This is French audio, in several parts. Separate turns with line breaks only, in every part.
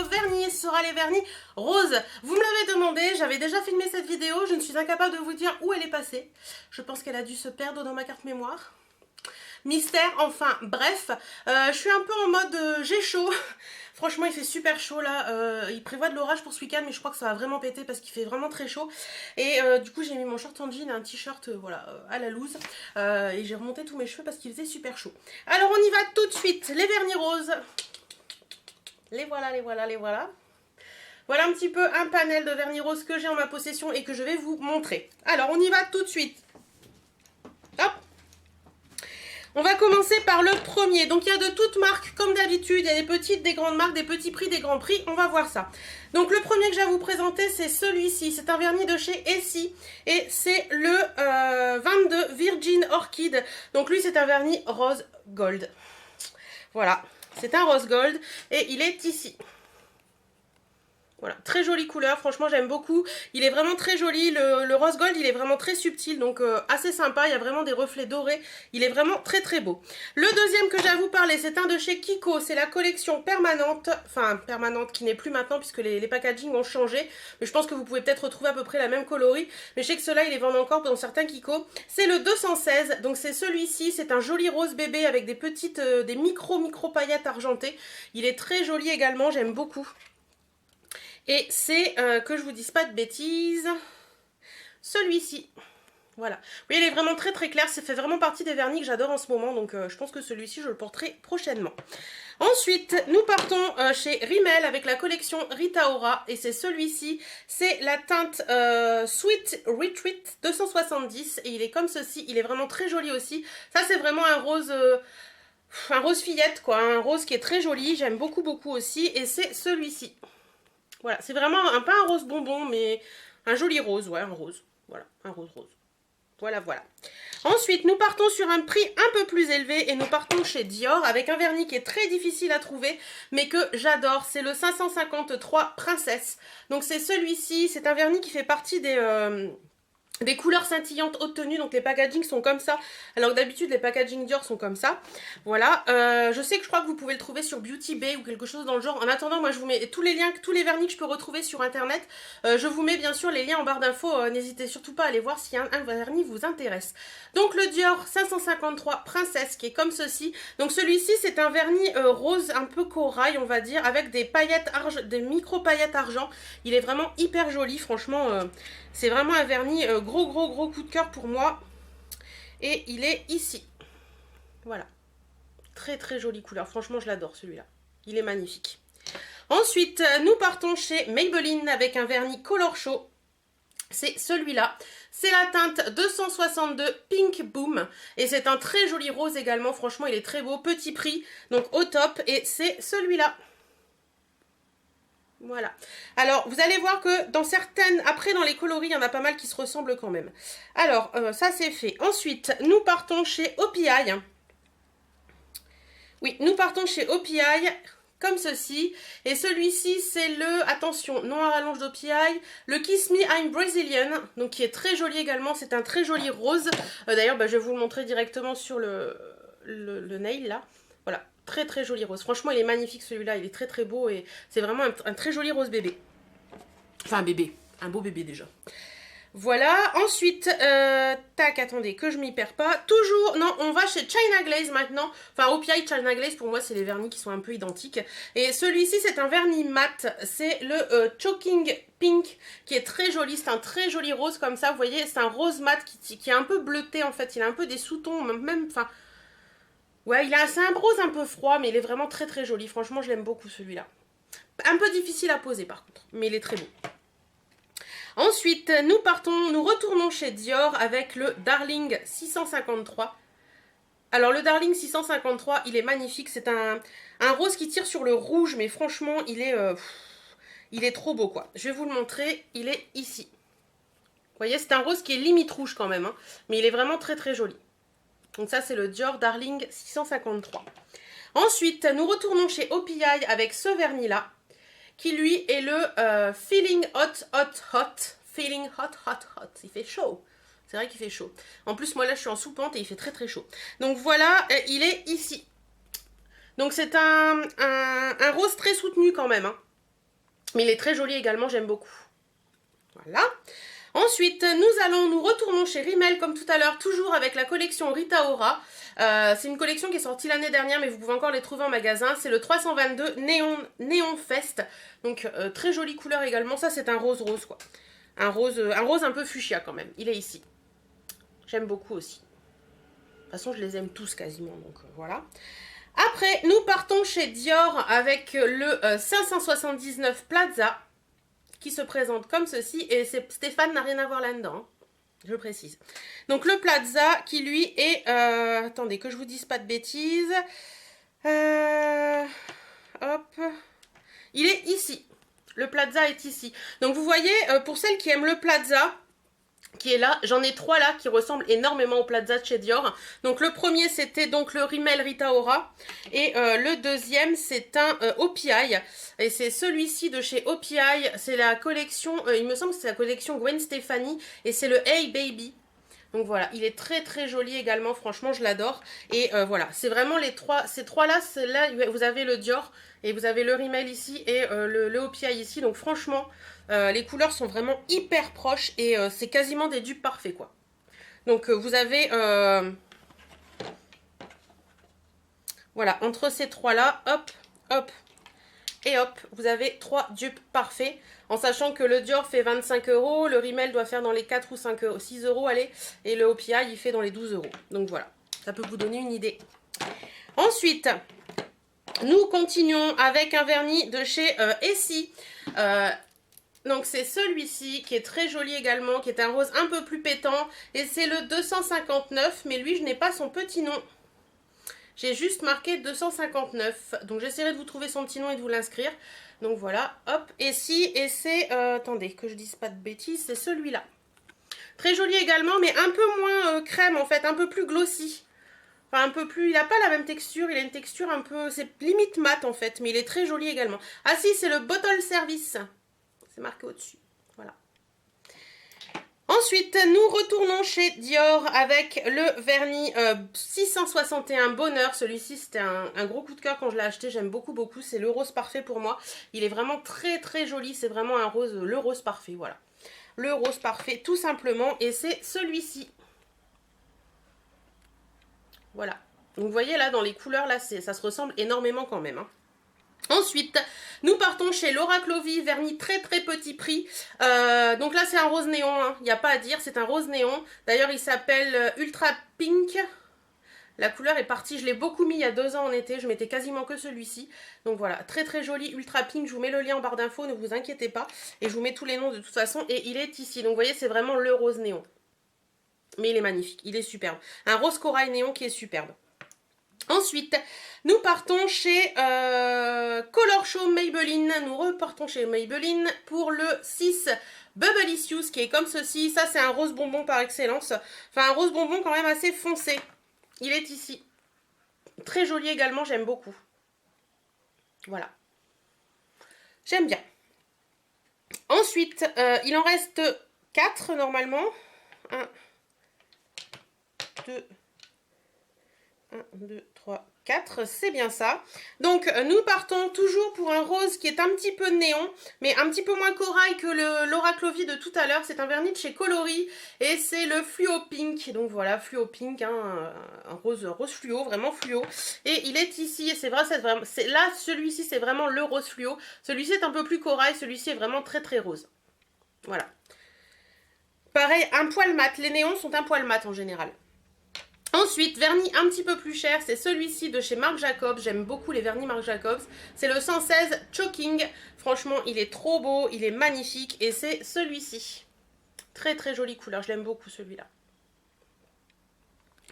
vernis, ce sera les vernis roses. Vous me l'avez demandé, j'avais déjà filmé cette vidéo, je ne suis incapable de vous dire où elle est passée. Je pense qu'elle a dû se perdre dans ma carte mémoire. Mystère, enfin bref, je suis un peu en mode j'ai chaud. Franchement il fait super chaud là, il prévoit de l'orage pour ce week-end mais je crois que ça va vraiment péter parce qu'il fait vraiment très chaud. Et du coup j'ai mis mon short en jean et un t-shirt voilà, à la loose et j'ai remonté tous mes cheveux parce qu'il faisait super chaud. Alors on y va tout de suite, les vernis roses. Les voilà, les voilà, les voilà. Voilà un petit peu un panel de vernis roses que j'ai en ma possession et que je vais vous montrer. Alors on y va tout de suite. Hop. On va commencer par le premier. Donc il y a de toutes marques comme d'habitude. Il y a des petites, des grandes marques, des petits prix, des grands prix. On va voir ça. Donc le premier que je vais vous présenter c'est celui-ci. C'est un vernis de chez Essie. Et c'est le 22 Virgin Orchid. Donc lui c'est un vernis rose gold. Voilà. C'est un rose gold. Et il est ici. Voilà, très jolie couleur, franchement j'aime beaucoup. Il est vraiment très joli, le rose gold il est vraiment très subtil, donc assez sympa. Il y a vraiment des reflets dorés, il est vraiment très très beau. Le deuxième que j'ai à vous parler, c'est un de chez Kiko. C'est la collection permanente, enfin permanente qui n'est plus maintenant puisque les packaging ont changé. Mais je pense que vous pouvez peut-être retrouver à peu près la même coloris. Mais je sais que ceux-là ils les vendent encore dans certains Kiko. C'est le 216, donc c'est celui-ci. C'est un joli rose bébé avec des petites, des micro paillettes argentées. Il est très joli également, j'aime beaucoup. Et c'est, que je vous dise pas de bêtises, celui-ci. Voilà. Oui, il est vraiment très très clair. Ça fait vraiment partie des vernis que j'adore en ce moment. Donc je pense que celui-ci, je le porterai prochainement. Ensuite, nous partons chez Rimmel avec la collection Rita Ora. Et c'est celui-ci. C'est la teinte Sweet Retreat 270. Et il est comme ceci. Il est vraiment très joli aussi. Ça, c'est vraiment un rose fillette, quoi. Un rose qui est très joli. J'aime beaucoup beaucoup aussi. Et c'est celui-ci. Voilà, c'est vraiment pas un rose bonbon, mais un joli rose, ouais, un rose. Voilà, un rose rose. Voilà, voilà. Ensuite, nous partons sur un prix un peu plus élevé et nous partons chez Dior avec un vernis qui est très difficile à trouver, mais que j'adore. C'est le 553 Princesse. Donc c'est celui-ci, c'est un vernis qui fait partie des couleurs scintillantes haute tenue, donc les packaging sont comme ça, alors que d'habitude les packaging Dior sont comme ça. Voilà, je sais que je crois que vous pouvez le trouver sur Beauty Bay ou quelque chose dans le genre. En attendant, moi je vous mets tous les liens, tous les vernis que je peux retrouver sur internet. Je vous mets bien sûr les liens en barre d'infos, n'hésitez surtout pas à aller voir si un vernis vous intéresse. Donc le Dior 553 Princesse qui est comme ceci. Donc celui-ci c'est un vernis rose un peu corail on va dire, avec des paillettes des micro paillettes argent. Il est vraiment hyper joli, franchement c'est vraiment un vernis gros coup de cœur pour moi. Et il est ici. Voilà. Très très jolie couleur. Franchement, je l'adore celui-là. Il est magnifique. Ensuite, nous partons chez Maybelline avec un vernis Color Show. C'est celui-là. C'est la teinte 262 Pink Boom. Et c'est un très joli rose également. Franchement, il est très beau. Petit prix. Donc au top. Et c'est celui-là. Voilà. Alors, vous allez voir que dans certaines... Après, dans les coloris, il y en a pas mal qui se ressemblent quand même. Alors, ça c'est fait. Ensuite, nous partons chez OPI. Oui, nous partons chez OPI, comme ceci. Et celui-ci, c'est le... Attention, nom à rallonge d'OPI. Le Kiss Me I'm Brazilian. Donc, qui est très joli également. C'est un très joli rose. D'ailleurs, je vais vous le montrer directement sur le nail, là. Voilà. Très très joli rose. Franchement, il est magnifique celui-là. Il est très très beau et c'est vraiment un très joli rose bébé. Enfin, un bébé. Un beau bébé déjà. Voilà. Ensuite, tac, attendez, que je m'y perds pas. Toujours, non, on va chez China Glaze maintenant. Enfin, OPI, China Glaze, pour moi, c'est les vernis qui sont un peu identiques. Et celui-ci, c'est un vernis mat. C'est le Choking Pink qui est très joli. C'est un très joli rose comme ça. Vous voyez, c'est un rose mat qui est un peu bleuté en fait. Il a un peu des sous-tons, même, enfin... Ouais, c'est un rose un peu froid, mais il est vraiment très très joli. Franchement, je l'aime beaucoup celui-là. Un peu difficile à poser par contre, mais il est très beau. Ensuite, nous retournons chez Dior avec le Darling 653. Alors le Darling 653, il est magnifique. C'est un rose qui tire sur le rouge, mais franchement, il est trop beau quoi. Je vais vous le montrer, il est ici. Vous voyez, c'est un rose qui est limite rouge quand même, hein, mais il est vraiment très très joli. Donc ça, c'est le Dior Darling 653. Ensuite, nous retournons chez OPI avec ce vernis-là, qui lui est le Feeling Hot. Feeling Hot. Il fait chaud. C'est vrai qu'il fait chaud. En plus, moi là, je suis en sous-pente et il fait très très chaud. Donc voilà, il est ici. Donc c'est un rose très soutenu quand même. Hein. Mais il est très joli également, j'aime beaucoup. Voilà. Ensuite, nous retournons chez Rimmel comme tout à l'heure, toujours avec la collection Rita Ora. C'est une collection qui est sortie l'année dernière, mais vous pouvez encore les trouver en magasin. C'est le 322 Néon Fest. Donc, très jolie couleur également. Ça, c'est un rose quoi. Un rose un peu fuchsia quand même. Il est ici. J'aime beaucoup aussi. De toute façon, je les aime tous quasiment, donc voilà. Après, nous partons chez Dior avec le 579 Plaza, qui se présente comme ceci, et Stéphane n'a rien à voir là-dedans, hein, je précise. Donc le Plaza qui lui est, attendez que je vous dise pas de bêtises, hop, il est ici, le Plaza est ici. Donc vous voyez, pour celles qui aiment le Plaza, qui est là, j'en ai 3 là qui ressemblent énormément au Plaza de chez Dior. Donc le premier c'était donc le Rimmel Rita Ora et le deuxième c'est un OPI et c'est celui-ci de chez OPI, c'est la collection, il me semble que c'est la collection Gwen Stefani et c'est le Hey Baby. Donc voilà, il est très très joli également, franchement je l'adore. Et voilà, c'est vraiment ces trois là, vous avez le Dior et vous avez le Rimmel ici et le OPI ici. Donc franchement, les couleurs sont vraiment hyper proches et c'est quasiment des dupes parfaits quoi. Donc vous avez, voilà, entre ces trois là, hop, hop, et hop, vous avez 3 dupes parfaits, en sachant que le Dior fait 25 €, le Rimmel doit faire dans les 4 ou 5 €, 6 € allez, et le OPI il fait dans les 12 €. Donc voilà, ça peut vous donner une idée. Ensuite, nous continuons avec un vernis de chez Essie. Donc c'est celui-ci qui est très joli également, qui est un rose un peu plus pétant, et c'est le 259, mais lui je n'ai pas son petit nom. J'ai juste marqué 259. Donc j'essaierai de vous trouver son petit nom et de vous l'inscrire. Donc voilà, hop. Et c'est... attendez, que je dise pas de bêtises, c'est celui-là. Très joli également, mais un peu moins crème en fait, un peu plus glossy. Enfin un peu plus... Il n'a pas la même texture, il a une texture un peu... C'est limite mat en fait, mais il est très joli également. Ah si, c'est le Bottle Service. C'est marqué au-dessus. Voilà. Ensuite, nous retournons chez Dior avec le vernis 661 Bonheur. Celui-ci, c'était un gros coup de cœur quand je l'ai acheté. J'aime beaucoup, beaucoup. C'est le rose parfait pour moi. Il est vraiment très, très joli. C'est vraiment un rose, le rose parfait, voilà. Le rose parfait, tout simplement. Et c'est celui-ci. Voilà. Donc, vous voyez, là, dans les couleurs, là, ça se ressemble énormément quand même, hein. Ensuite, nous partons chez Laura Clovy, vernis très très petit prix. Donc là, c'est un rose néon, hein. Il n'y a pas à dire, c'est un rose néon. D'ailleurs, il s'appelle Ultra Pink. La couleur est partie, je l'ai beaucoup mis il y a 2 ans en été, je mettais quasiment que celui-ci. Donc voilà, très très joli, Ultra Pink, je vous mets le lien en barre d'infos, ne vous inquiétez pas. Et je vous mets tous les noms de toute façon, et il est ici. Donc vous voyez, c'est vraiment le rose néon. Mais il est magnifique, il est superbe. Un rose corail néon qui est superbe. Ensuite, nous partons chez Color Show Maybelline. Nous repartons chez Maybelline pour le 6 Bubblicious qui est comme ceci. Ça, c'est un rose bonbon par excellence. Enfin, un rose bonbon quand même assez foncé. Il est ici. Très joli également, j'aime beaucoup. Voilà. J'aime bien. Ensuite, il en reste 4 normalement. 1, 2, 1, 2, 3, 4, c'est bien ça. Donc, nous partons toujours pour un rose qui est un petit peu néon, mais un petit peu moins corail que le Laura Clovy de tout à l'heure. C'est un vernis de chez Coloris et c'est le Fluo Pink. Donc voilà, Fluo Pink, hein, un rose fluo, vraiment fluo. Et il est ici, et c'est vrai, là, celui-ci, c'est vraiment le rose fluo. Celui-ci est un peu plus corail, celui-ci est vraiment très très rose. Voilà. Pareil, un poil mat. Les néons sont un poil mat en général. Ensuite, vernis un petit peu plus cher, c'est celui-ci de chez Marc Jacobs. J'aime beaucoup les vernis Marc Jacobs. C'est le 116 Choking. Franchement, il est trop beau, il est magnifique. Et c'est celui-ci. Très très jolie couleur, je l'aime beaucoup celui-là.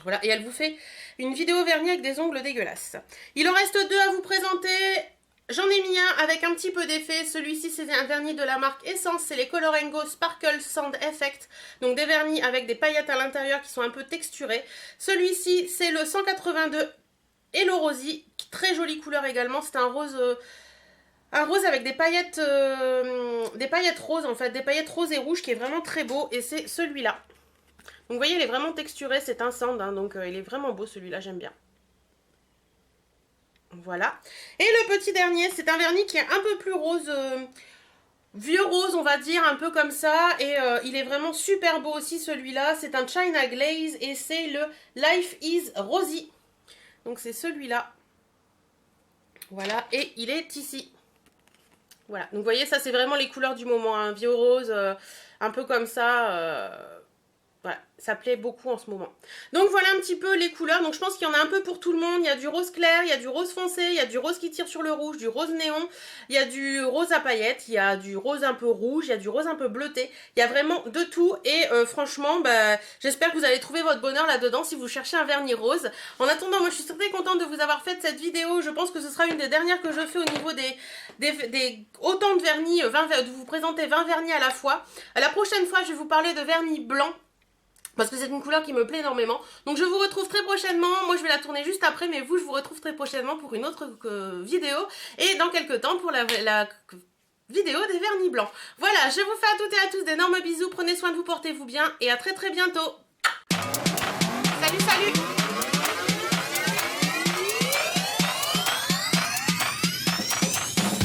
Voilà, et elle vous fait une vidéo vernis avec des ongles dégueulasses. Il en reste 2 à vous présenter. J'en ai mis un avec un petit peu d'effet. Celui-ci, c'est un vernis de la marque Essence. C'est les Color & Go Sparkle Sand Effect. Donc des vernis avec des paillettes à l'intérieur qui sont un peu texturées. Celui-ci, c'est le 182 Hello Rosy. Très jolie couleur également. C'est un rose avec des paillettes roses en fait. Des paillettes roses et rouges qui est vraiment très beau. Et c'est celui-là. Donc vous voyez, il est vraiment texturé. C'est un sand. Hein, donc il est vraiment beau celui-là. J'aime bien. Voilà. Et le petit dernier, c'est un vernis qui est un peu plus rose, vieux rose, on va dire, un peu comme ça. Et il est vraiment super beau aussi, celui-là. C'est un China Glaze et c'est le Life is Rosy. Donc c'est celui-là. Voilà, et il est ici. Voilà, donc vous voyez, ça c'est vraiment les couleurs du moment, un vieux rose, un peu comme ça. Voilà, ça plaît beaucoup en ce moment. Donc voilà un petit peu les couleurs. Donc je pense qu'il y en a un peu pour tout le monde. Il y a du rose clair, il y a du rose foncé, il y a du rose qui tire sur le rouge, du rose néon, il y a du rose à paillettes, il y a du rose un peu rouge, il y a du rose un peu bleuté. Il y a vraiment de tout et franchement, bah, j'espère que vous allez trouver votre bonheur là-dedans si vous cherchez un vernis rose. En attendant, moi je suis très contente de vous avoir fait cette vidéo. Je pense que ce sera une des dernières que je fais au niveau des autant de vernis, de vous présenter 20 vernis à la fois. La prochaine fois, je vais vous parler de vernis blanc. Parce que c'est une couleur qui me plaît énormément. Donc je vous retrouve très prochainement. Moi je vais la tourner juste après. Mais vous, je vous retrouve très prochainement pour une autre vidéo. Et dans quelques temps pour la vidéo des vernis blancs. Voilà, je vous fais à toutes et à tous d'énormes bisous. Prenez soin de vous, portez-vous bien. Et à très bientôt.